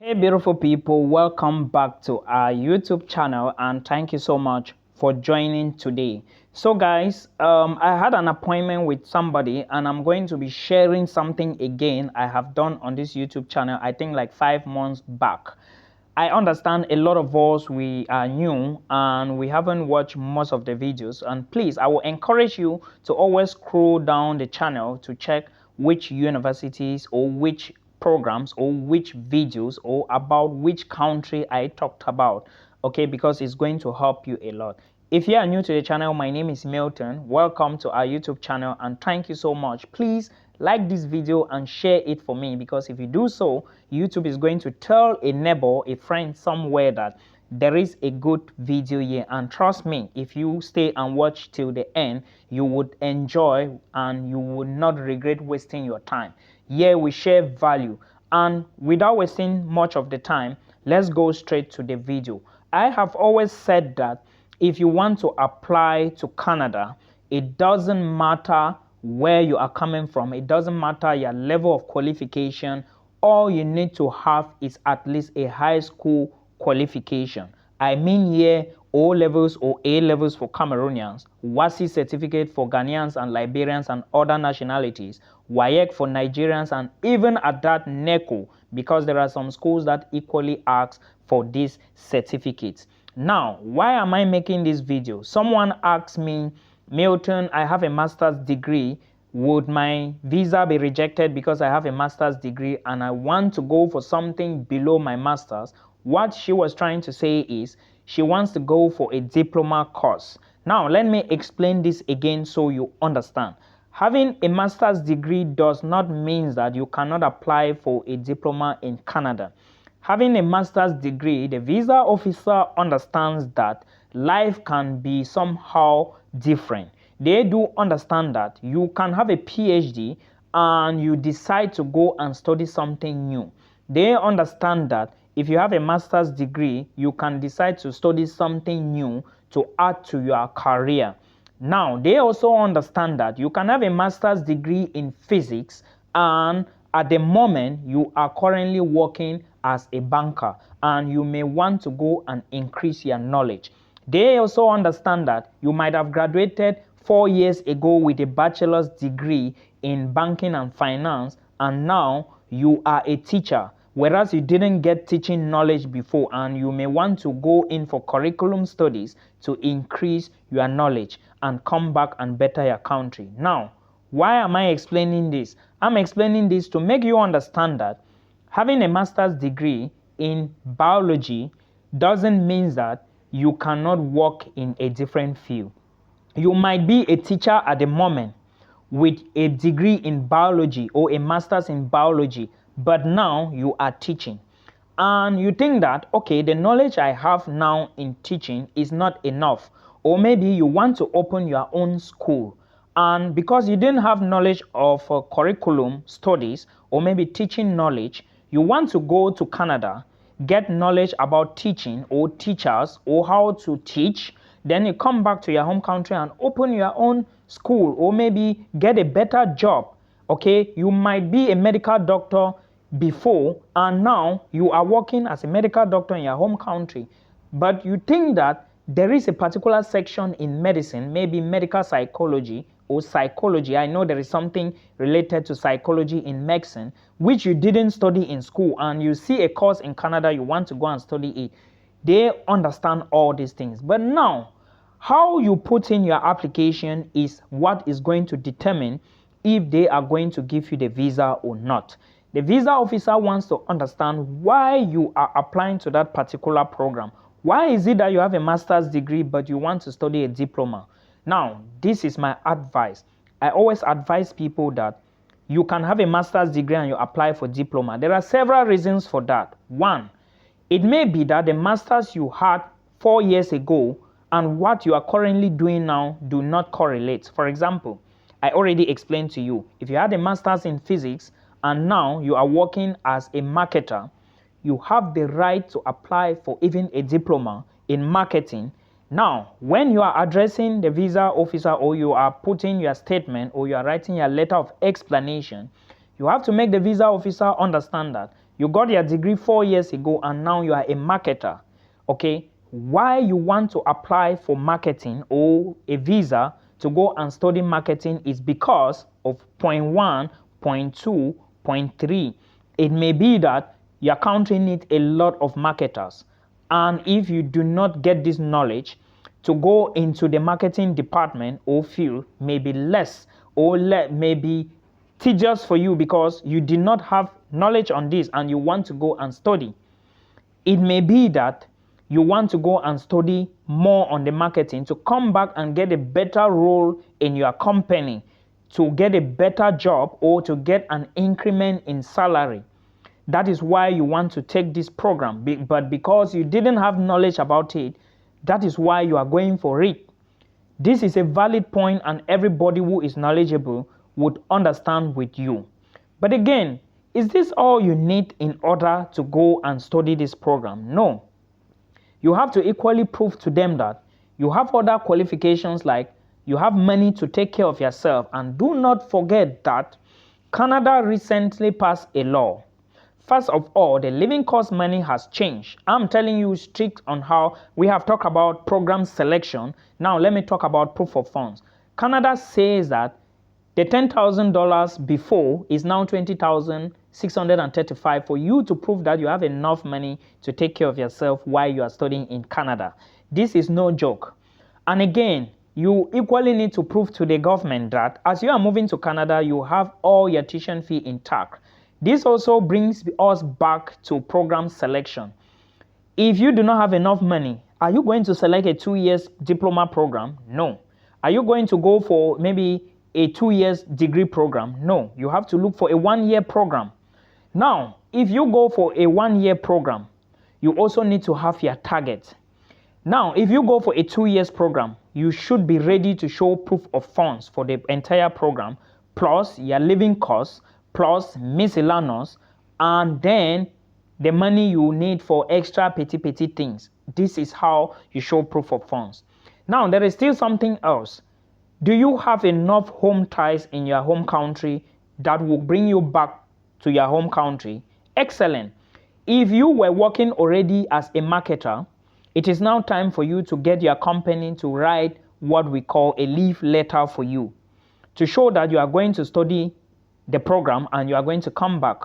Hey beautiful people, welcome back to our YouTube channel and thank you so much for joining today. So guys, I had an appointment with somebody and I'm going to be sharing something again I have done on this YouTube channel, I think like 5 months back. I understand a lot of us, we are new and we haven't watched most of the videos, and please, I will encourage you to always scroll down the channel to check which universities or which programs or which videos or about which country I talked about, okay, because it's going to help you a lot. If you are new to the channel, my name is Milton. Welcome to our YouTube channel and thank you so much. Please like this video and share it for me, because if you do so, YouTube is going to tell a neighbor, a friend somewhere that there is a good video here, and trust me, if you stay and watch till the end, you would enjoy and you would not regret wasting your time. Here we share value, and without wasting much of the time, let's go straight to the video. I have always said that if you want to apply to Canada, it doesn't matter where you are coming from, it doesn't matter your level of qualification. All you need to have is at least a high school qualification. I mean here O levels or A levels for Cameroonians, WASI certificate for Ghanaians and Liberians and other nationalities, WAEC for Nigerians, and even at that NECO, because there are some schools that equally ask for these certificates. Now, why am I making this video? Someone asked me, Milton, I have a master's degree. Would my visa be rejected because I have a master's degree and I want to go for something below my master's? What she was trying to say is she wants to go for a diploma course. Now, let me explain this again so you understand. Having a master's degree does not mean that you cannot apply for a diploma in Canada. Having a master's degree, the visa officer understands that life can be somehow different. They do understand that you can have a PhD and you decide to go and study something new. They understand that if you have a master's degree, you can decide to study something new to add to your career. Now, they also understand that you can have a master's degree in physics and at the moment you are currently working as a banker and you may want to go and increase your knowledge. They also understand that you might have graduated 4 years ago with a bachelor's degree in banking and finance and now you are a teacher, whereas you didn't get teaching knowledge before, and you may want to go in for curriculum studies to increase your knowledge and come back and better your country. Now, why am I explaining this? I'm explaining this to make you understand that having a master's degree in biology doesn't mean that you cannot work in a different field. You might be a teacher at the moment with a degree in biology or a master's in biology, but now you are teaching. And you think that, okay, the knowledge I have now in teaching is not enough. Or maybe you want to open your own school. And because you didn't have knowledge of curriculum studies or maybe teaching knowledge, you want to go to Canada, get knowledge about teaching or teachers or how to teach. Then you come back to your home country and open your own school or maybe get a better job. Okay, you might be a medical doctor before and now you are working as a medical doctor in your home country, but you think that there is a particular section in medicine, maybe medical psychology or psychology. I know there is something related to psychology in medicine which you didn't study in school, and you see a course in Canada, you want to go and study it. They understand all these things, but now how you put in your application is what is going to determine if they are going to give you the visa or not. The visa officer wants to understand why you are applying to that particular program. Why is it that you have a master's degree but you want to study a diploma? Now, this is my advice. I always advise people that you can have a master's degree and you apply for diploma. There are several reasons for that. One, it may be that the master's you had 4 years ago and what you are currently doing now do not correlate. For example, I already explained to you, if you had a master's in physics and now you are working as a marketer, you have the right to apply for even a diploma in marketing. Now, when you are addressing the visa officer or you are putting your statement or you are writing your letter of explanation, you have to make the visa officer understand that You got your degree 4 years ago and now you are a marketer. Okay, why you want to apply for marketing or a visa to go and study marketing is because of point 1, point 2, point 3. It may be that your country needs a lot of marketers, and if you do not get this knowledge, to go into the marketing department or field may be less or may be tedious for you because you did not have knowledge on this and you want to go and study. It may be that you want to go and study more on the marketing to come back and get a better role in your company, to get a better job or to get an increment in salary. That is why you want to take this program, but because you didn't have knowledge about it, that is why you are going for it. This is a valid point and everybody who is knowledgeable would understand with you. But again, is this all you need in order to go and study this program? No. You have to equally prove to them that you have other qualifications, like you have money to take care of yourself. And do not forget that Canada recently passed a law. First of all, the living cost money has changed. I'm telling you strict on how we have talked about program selection. Now let me talk about proof of funds. Canada says that the $10,000 before is now $20,635 for you to prove that you have enough money to take care of yourself while you are studying in Canada. This is no joke. And again, you equally need to prove to the government that as you are moving to Canada, you have all your tuition fee intact. This also brings us back to program selection. If you do not have enough money, are you going to select a 2 years diploma program? No. Are you going to go for maybe a 2 years degree program? No. You have to look for a 1 year program. Now, if you go for a 1 year program, you also need to have your target. Now, if you go for a 2 years program, you should be ready to show proof of funds for the entire program, plus your living costs, plus miscellaneous, and then the money you need for extra petty things. This is how you show proof of funds. Now, there is still something else. Do you have enough home ties in your home country that will bring you back to your home country? Excellent. If you were working already as a marketer, it is now time for you to get your company to write what we call a leave letter for you, to show that you are going to study the program and you are going to come back.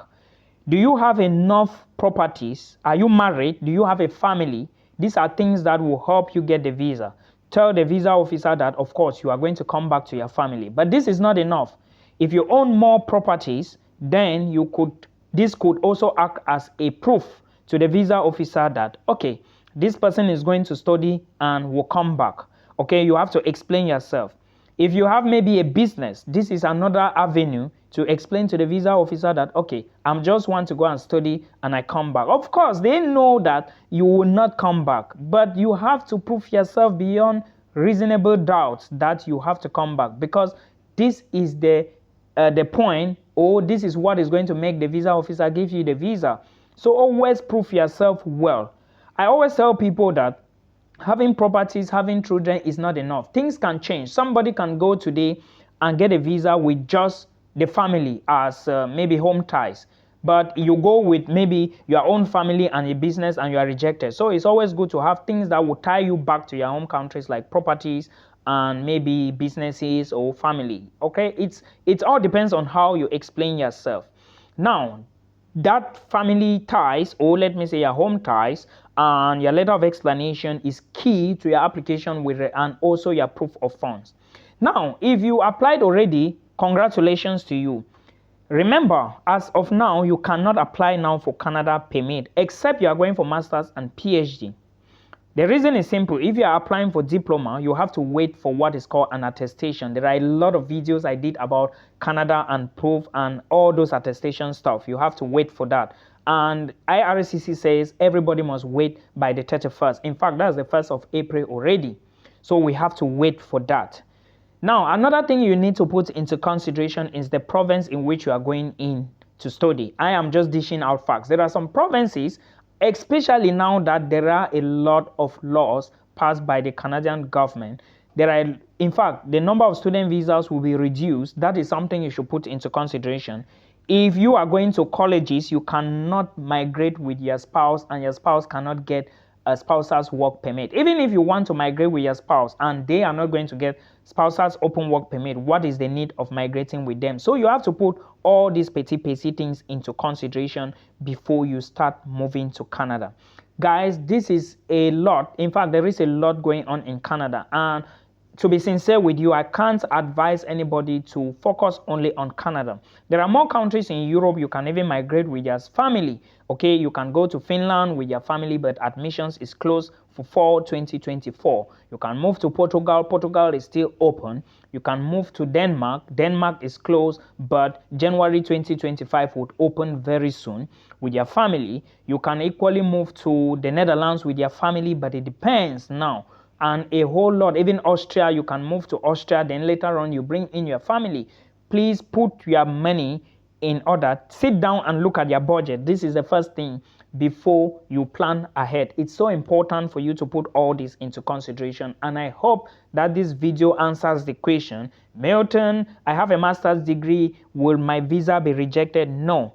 Do you have enough properties? Are you married? Do you have a family? These are things that will help you get the visa. Tell the visa officer that, of course, you are going to come back to your family. But this is not enough. If you own more properties, then this could also act as a proof to the visa officer that, okay, this person is going to study and will come back. Okay, you have to explain yourself. If you have maybe a business, this is another avenue to explain to the visa officer that, okay, I'm just want to go and study and I come back. Of course, they know that you will not come back, but you have to prove yourself beyond reasonable doubt that you have to come back, because this is the point, or this is what is going to make the visa officer give you the visa. So always prove yourself well. I always tell people that having properties, having children is not enough. Things can change. Somebody can go today and get a visa with just the family as maybe home ties, but you go with maybe your own family and a business and you are rejected. So it's always good to have things that will tie you back to your home countries, like properties and maybe businesses or family. Okay, it all depends on how you explain yourself. Now, that family ties, or let me say your home ties, and your letter of explanation is key to your application and also your proof of funds. Now, if you applied already, congratulations to you. Remember, as of now, you cannot apply now for Canada permit, except you are going for master's and PhD. The reason is simple. If you are applying for diploma, you have to wait for what is called an attestation. There are a lot of videos I did about Canada and proof and all those attestation stuff. You have to wait for that. And IRCC says everybody must wait by the 31st. In fact, that's the 1st of April already. So we have to wait for that. Now, another thing you need to put into consideration is the province in which you are going in to study. I am just dishing out facts. There are some provinces, especially now that there are a lot of laws passed by the Canadian government. In fact, the number of student visas will be reduced. That is something you should put into consideration. If you are going to colleges, you cannot migrate with your spouse, and your spouse cannot get a spouse's work permit. Even if you want to migrate with your spouse and they are not going to get spouse's open work permit, what is the need of migrating with them? So you have to put all these petty things into consideration before you start moving to Canada. Guys, this is a lot. In fact, there is a lot going on in Canada, and to be sincere with you, I can't advise anybody to focus only on Canada. There are more countries in Europe you can even migrate with your family. Okay, you can go to Finland with your family, but admissions is closed for fall 2024. You can move to Portugal. Portugal is still open. You can move to Denmark. Denmark is closed, but January 2025 would open very soon with your family. You can equally move to the Netherlands with your family, but it depends now. And a whole lot, even Austria, you can move to Austria, then later on you bring in your family. Please put your money in order. Sit down and look at your budget. This is the first thing before you plan ahead. It's so important for you to put all this into consideration, and I hope that this video answers the question. Milton, I have a master's degree, will my visa be rejected? No.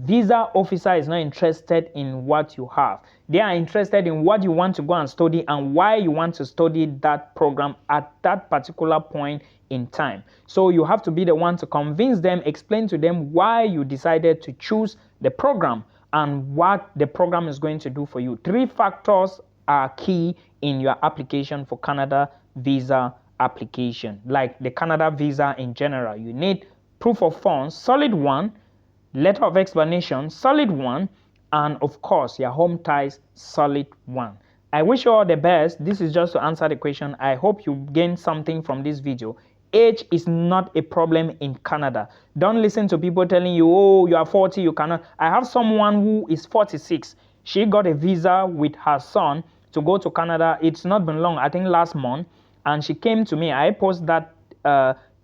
Visa officer is not interested in what you have. They are interested in what you want to go and study and why you want to study that program at that particular point in time. So you have to be the one to convince them, explain to them why you decided to choose the program and what the program is going to do for you. 3 factors are key in your application for Canada visa application. Like the Canada visa in general, you need proof of funds, solid one, letter of explanation, solid one, and of course your home ties, solid one. I wish you all the best. This is just to answer the question. I hope you gained something from this video. Age is not a problem in Canada. Don't listen to people telling you, oh, you are 40, you cannot. I have someone who is 46. She got a visa with her son to go to Canada. It's not been long, I think last month, and she came to me. I post that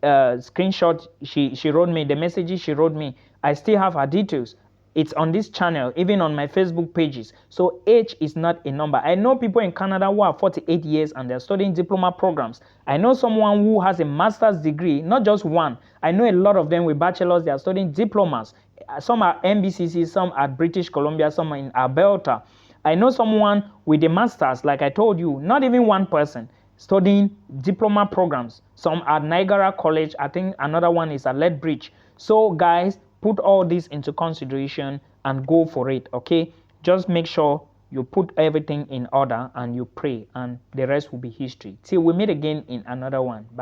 screenshot she wrote me, the messages she wrote me. I still have her details. It's on this channel, even on my Facebook pages. So age is not a number. I know people in Canada who are 48 years and they're studying diploma programs. I know someone who has a master's degree, not just one. I know a lot of them with bachelors, they are studying diplomas. Some are MBCC, some at British Columbia, some are in Alberta. I know someone with a master's, like I told you, not even one person, studying diploma programs. Some at Niagara College. I think another one is at Lethbridge. So guys, put all this into consideration and go for it, okay? Just make sure you put everything in order and you pray, and the rest will be history. Till we meet again in another one. Bye.